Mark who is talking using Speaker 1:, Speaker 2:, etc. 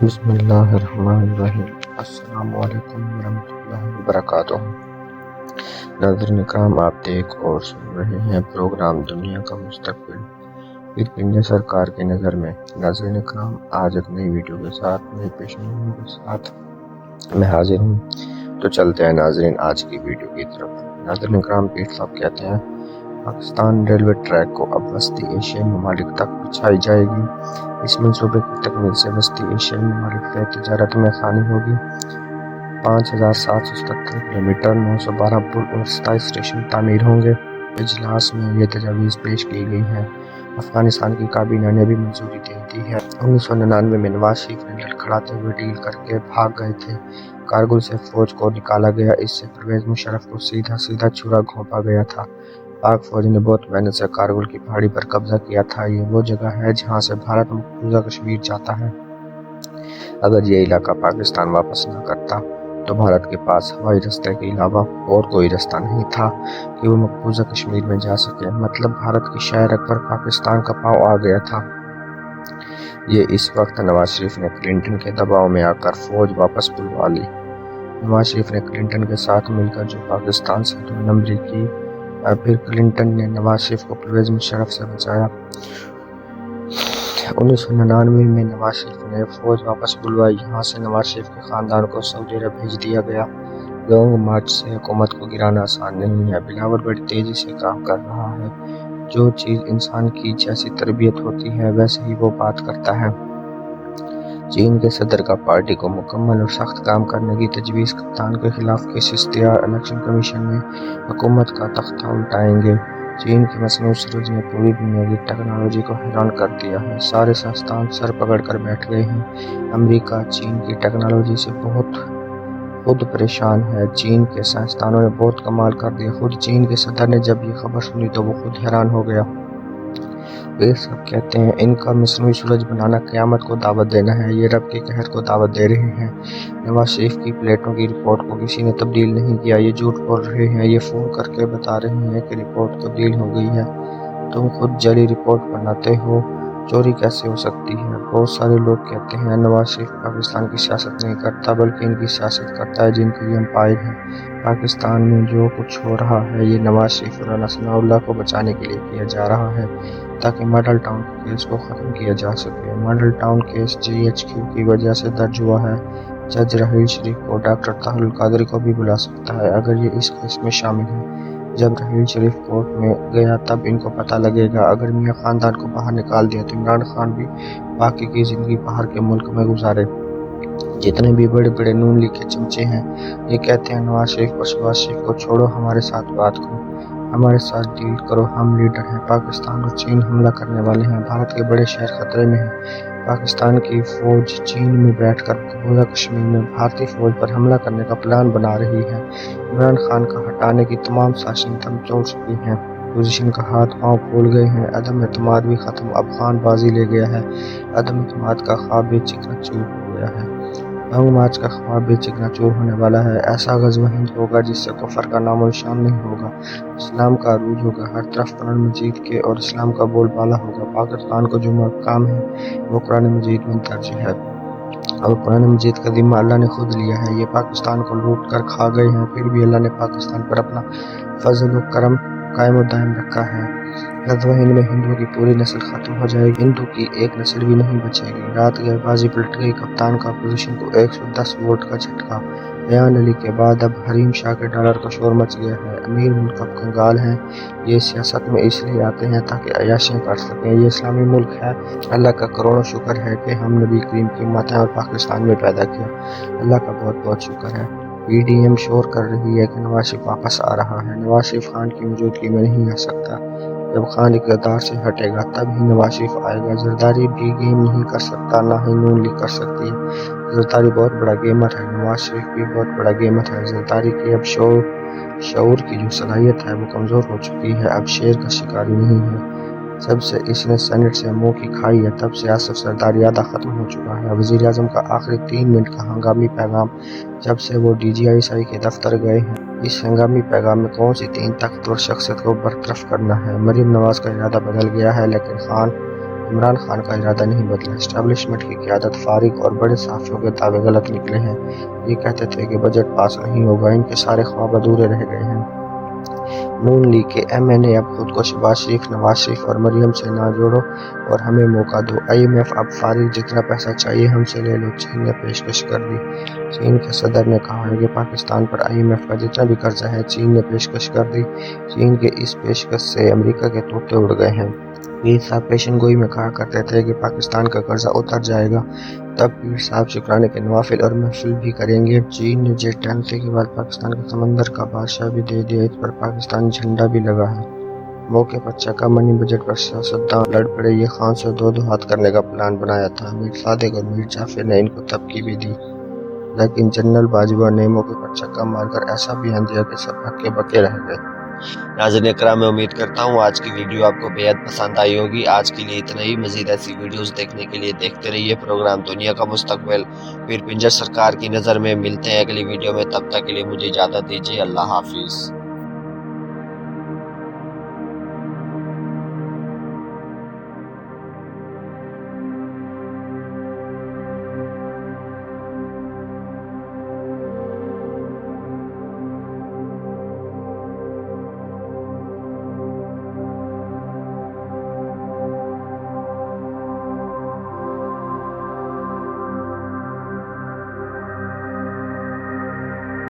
Speaker 1: بسم اللہ الرحمن الرحیم۔ السلام علیکم ورحمۃ اللہ وبرکاتہ۔ ناظرین اکرام، آپ دیکھ اور سن رہے ہیں پروگرام دنیا کا مستقبل پھر پنجہ سرکار کی نظر میں۔ ناظرین اکرام، آج ایک نئی ویڈیو کے ساتھ نئی پیشنگوئی کے ساتھ میں حاضر ہوں، تو چلتے ہیں ناظرین آج کی ویڈیو کی طرف۔ ناظرین اکرام، پیر صاحب کہتے ہیں پاکستان ریلوے ٹریک کو اب وسطی ایشیائی ممالک تک بچھائی جائے گی۔ اس منصوبے کی تکمیل سے وسطی ایشیائی ممالک سے تجارت میں آسانی ہوگی۔ 5777 کلومیٹر، 912 پل اور 27 اسٹیشن تعمیر ہوں گے۔ اجلاس میں یہ تجاویز پیش کی گئی ہیں۔ افغانستان کی کابینہ نے بھی منظوری دے دی ہے۔ 1999 میں نواز شریف نے لڑکھڑاتے ہوئے ڈیل کر کے بھاگ گئے تھے۔ کارگل سے فوج کو نکالا گیا، اس سے پرویز مشرف کو سیدھا چھرا گھونپا گیا تھا۔ پاک فوج نے بہت محنت سے کارگل کی پہاڑی پر قبضہ کیا تھا۔ یہ وہ جگہ ہے جہاں سے بھارت مقبوضہ کشمیر جاتا ہے۔ اگر یہ علاقہ پاکستان واپس نہ کرتا تو بھارت کے پاس ہوائی راستے کے علاوہ اور کوئی راستہ نہیں تھا کہ وہ مقبوضہ کشمیر میں جا سکے۔ مطلب بھارت کی شہرک پر پاکستان کا پاؤں آ گیا تھا۔ یہ اس وقت نواز شریف نے کلنٹن کے دباؤ میں آ کر فوج واپس بلوا لی۔ نواز شریف نے کلنٹن کے ساتھ مل کر جو پاکستان سے 2 نمبری کی، پھر کلنٹن نے نواز شریف کو پرویز مشرف سے بچایا۔ 1999 میں نواز شریف نے فوج واپس بلوائی۔ یہاں سے نواز شریف کے خاندان کو سعودی عرب بھیج دیا گیا۔ لانگ مارچ سے حکومت کو گرانا آسان نہیں ہے۔ بلاول بڑی تیزی سے کام کر رہا ہے۔ جو چیز انسان کی جیسی تربیت ہوتی ہے ویسے ہی وہ بات کرتا ہے۔ چین کے صدر کا پارٹی کو مکمل اور سخت کام کرنے کی تجویز۔ کپتان کے خلاف کیسز تیار، الیکشن کمیشن میں حکومت کا تختہ الٹائیں گے۔ چین کی مصنوعی سورج نے پوری دنیا کی ٹیکنالوجی کو حیران کر دیا ہے۔ سارے سائنسدان سر پکڑ کر بیٹھ گئے ہیں۔ امریکہ چین کی ٹیکنالوجی سے خود پریشان ہے۔ چین کے سائنسدانوں نے بہت کمال کر دیا۔ خود چین کے صدر نے جب یہ خبر سنی تو وہ خود حیران ہو گیا۔ پیر صاحب کہتے ہیں ان کا مصنوعی سورج بنانا قیامت کو دعوت دینا ہے۔ یہ رب کے قہر کو دعوت دے رہے ہیں۔ نواز شریف کی پلیٹوں کی رپورٹ کو کسی نے تبدیل نہیں کیا۔ یہ جھوٹ بول رہے ہیں۔ یہ فون کر کے بتا رہے ہیں کہ رپورٹ تبدیل ہو گئی ہے۔ تم خود جعلی رپورٹ بناتے ہو، چوری کیسے ہو سکتی ہے؟ بہت سارے لوگ کہتے ہیں نواز شریف پاکستان کی سیاست نہیں کرتا بلکہ ان کی سیاست کرتا ہے جن کے یہ امپائر ہیں۔ پاکستان میں جو کچھ ہو رہا ہے یہ نواز شریف اور رانا ثناء اللہ کو بچانے کے لیے کیا جا رہا ہے تاکہ ماڈل ٹاؤن کیس کو ختم کیا جا سکے۔ ماڈل ٹاؤن کیس GHQ کی وجہ سے درج ہوا ہے۔ جج راحیل شریف کو ڈاکٹر طاہر القادری کو بھی بلا سکتا ہے اگر یہ اس کیس میں شامل ہے۔ جب راحیل شریف کورٹ میں گیا تب ان کو پتہ لگے گا۔ اگر میاں خاندان کو باہر نکال دیا تو عمران خان بھی باقی کی زندگی باہر کے ملک میں گزارے۔ جتنے بھی بڑے بڑے نون لیگ کے چمچے ہیں یہ کہتے ہیں نواز شریف اور شہباز شریف کو چھوڑو، ہمارے ساتھ بات کرو، ہمارے ساتھ ڈیل کرو، ہم لیڈر ہیں۔ پاکستان اور چین حملہ کرنے والے ہیں۔ بھارت کے بڑے شہر خطرے میں ہیں۔ پاکستان کی فوج چین میں بیٹھ کر مقبوضہ کشمیر میں بھارتی فوج پر حملہ کرنے کا پلان بنا رہی ہے۔ عمران خان کا ہٹانے کی تمام سازشیں دم توڑ چکی ہیں۔ اپوزیشن کا ہاتھ پاؤں پھول گئے ہیں۔ عدم اعتماد بھی ختم، اب خان بازی لے گیا ہے۔ عدم اعتماد کا خواب بھی چکنا چور ہو گیا ہے۔ لانگ مارچ کا خواب بھی چکنا چور ہونے والا ہے۔ ایسا غزوہ ہند ہوگا جس سے کفر کا نام و نشان نہیں ہوگا، اسلام کا عروج ہوگا۔ ہر طرف قرآن مجید کے اور اسلام کا بول بالا ہوگا۔ پاکستان کو جو مقام ہے وہ قرآن مجید میں درج ہے اور قرآن مجید کا ذمہ اللہ نے خود لیا ہے۔ یہ پاکستان کو لوٹ کر کھا گئے ہیں، پھر بھی اللہ نے پاکستان پر اپنا فضل و کرم قائم و دائم رکھا ہے۔ غزوہ ہند میں ہندوؤں کی پوری نسل ختم ہو جائے گی، ہندو کی ایک نسل بھی نہیں بچے گی۔ رات گئے بازی پلٹ گئی، کپتان کا اپوزیشن کو 110 ووٹ کا جھٹکا۔ ایان علی کے بعد اب حریم شاہ کے ڈالر کا شور مچ گیا ہے۔ امیر ملک اب کنگال ہیں۔ یہ سیاست میں اس لیے آتے ہیں تاکہ عیاشیاں کر سکیں۔ یہ اسلامی ملک ہے۔ اللہ کا کروڑوں شکر ہے کہ ہم نبی کریم کی امت ہیں اور پاکستان میں پیدا کیا۔ اللہ کا بہت بہت شکر ہے۔ PDM شور کر رہی ہے کہ نواز شریف واپس آ رہا ہے۔ نواز شریف خان کی موجودگی میں نہیں آ سکتا۔ جب خان اقتدار سے ہٹے گا تب ہی نواز شریف آئے گا۔ زرداری بھی گیم نہیں کر سکتا، نہ ہی نون لیگ کر سکتی ہے۔ زرداری بہت بڑا گیمر ہے، نواز شریف بھی بہت بڑا گیمر ہے۔ زرداری کی اب شعور کی جو صلاحیت ہے وہ کمزور ہو چکی ہے، اب شیر کا شکاری نہیں ہے۔ جب سے اس نے سینٹ سے منہ کی کھائی ہے تب سے آصف زرداری آدھا ختم ہو چکا ہے۔ وزیر اعظم کا آخری 3 منٹ کا ہنگامی پیغام جب سے وہ DGI کے دفتر گئے ہیں۔ اس ہنگامی پیغام میں کون سی 3 طاقتور شخصیت کو برطرف کرنا ہے؟ مریم نواز کا ارادہ بدل گیا ہے لیکن خان عمران خان کا ارادہ نہیں بدلا۔ اسٹیبلشمنٹ کی قیادت فارغ اور بڑے صحافیوں کے دعوے غلط نکلے ہیں۔ یہ کہتے تھے کہ بجٹ پاس نہیں ہوگا، ان کے سارے خواب ادھورے رہ گئے ہیں۔ نون لیگ کے ایم این اے اب خود کو شہباز شریف، نواز شریف اور مریم سے نہ جوڑو اور ہمیں موقع دو۔ آئی ایم ایف اب فارغ جتنا پیسہ چاہیے ہم سے لے لو، چین نے پیشکش کر دی۔ چین کے صدر نے کہا ہے کہ پاکستان پر آئی ایم ایف کا جتنا بھی قرضہ ہے چین نے پیشکش کر دی۔ چین کے اس پیشکش سے امریکہ کے طوطے اڑ گئے ہیں۔ پیر صاحب پیشن گوئی میں کہا کرتے تھے کہ پاکستان کا قرضہ اتر جائے گا، تب پیر صاحب شکرانے کے نوافل اور محفل بھی کریں گے۔ چین نے J-20 کے بعد پاکستان کو سمندر کا بادشاہ بھی دے دیا، اس پر پاکستانی جھنڈا بھی لگا ہے۔ موقع پر چکا منی بجٹ پر سیاستداں لڑ پڑے، یہ خان سے دو ہاتھ کرنے کا پلان بنایا تھا۔ میر صادق اور میر جعفر نے ان کو تبکی بھی دی، لیکن جنرل باجوہ نے موقع پر چکا مار کر ایسا بیان دیا کہ سب ہکے بکے رہ گئے۔ ناظرین اکرام، میں امید کرتا ہوں آج کی ویڈیو آپ کو بے حد پسند آئی ہوگی۔ آج کے لیے اتنا ہی، مزید ایسی ویڈیوز دیکھنے کے لیے دیکھتے رہیے پروگرام دنیا کا مستقبل۔ پیر پنجر سرکار کی نظر میں ملتے ہیں اگلی ویڈیو میں، تب تک کے لیے مجھے اجازت دیجیے۔ اللہ حافظ۔